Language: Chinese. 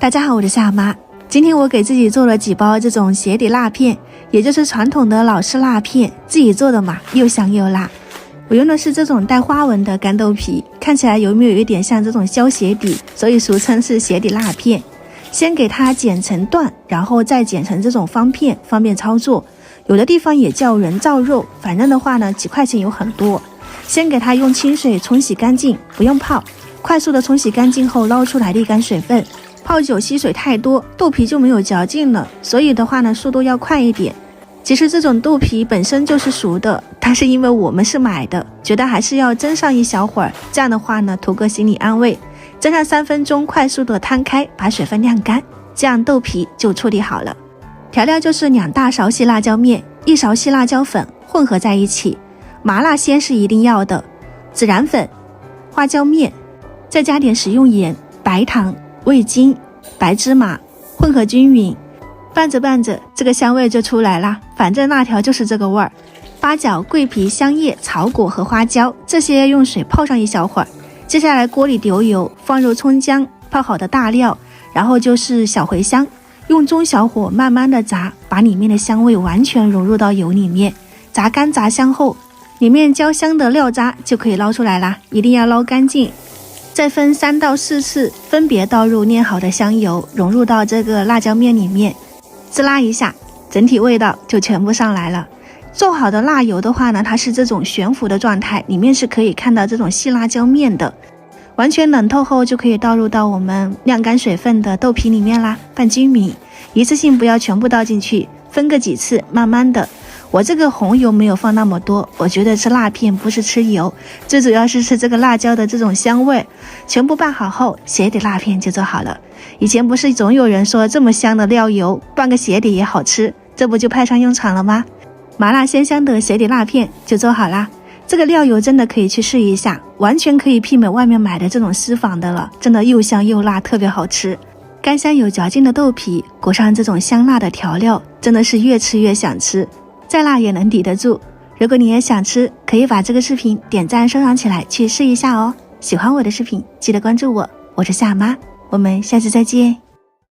大家好，我是夏妈。今天我给自己做了几包这种鞋底辣片，也就是传统的老式辣片，自己做的嘛，又香又辣。我用的是这种带花纹的干豆皮，看起来有没有一点像这种削鞋底，所以俗称是鞋底辣片。先给它剪成段，然后再剪成这种方片，方便操作。有的地方也叫人造肉，反正的话呢，几块钱有很多。先给它用清水冲洗干净，不用泡，快速的冲洗干净后捞出来沥干水分。泡久吸水太多，豆皮就没有嚼劲了，所以的话呢，速度要快一点。其实这种豆皮本身就是熟的，但是因为我们是买的，觉得还是要蒸上一小会儿，这样的话呢，图个心理安慰。蒸上3分钟，快速的摊开，把水分晾干，这样豆皮就处理好了。调料就是2大勺细辣椒面，1勺细辣椒粉混合在一起，麻辣鲜是一定要的，孜然粉、花椒面，再加点食用盐、白糖、味精、白芝麻，混合均匀。拌着拌着，这个香味就出来了，反正辣条就是这个味儿。八角、桂皮、香叶、草果和花椒，这些用水泡上一小会儿。接下来锅里丢油，放入葱姜、泡好的大料，然后就是小茴香，用中小火慢慢的炸，把里面的香味完全融入到油里面。炸干炸香后，里面焦香的料渣就可以捞出来啦，一定要捞干净。再分3到4次，分别倒入炼好的香油，融入到这个辣椒面里面，滋啦一下，整体味道就全部上来了。做好的辣油的话呢，它是这种悬浮的状态，里面是可以看到这种细辣椒面的。完全冷透后，就可以倒入到我们晾干水分的豆皮里面啦，拌均匀。一次性不要全部倒进去，分个几次，慢慢的。我这个红油没有放那么多，我觉得吃辣片不是吃油，最主要是吃这个辣椒的这种香味。全部拌好后，鞋底辣片就做好了。以前不是总有人说这么香的料油拌个鞋底也好吃，这不就派上用场了吗？麻辣鲜香的鞋底辣片就做好啦。这个料油真的可以去试一下，完全可以媲美外面买的这种私房的了，真的又香又辣，特别好吃。干香有嚼劲的豆皮裹上这种香辣的调料，真的是越吃越想吃，再辣也能抵得住。如果你也想吃，可以把这个视频点赞收藏起来去试一下哦。喜欢我的视频记得关注我，我是夏妈，我们下次再见。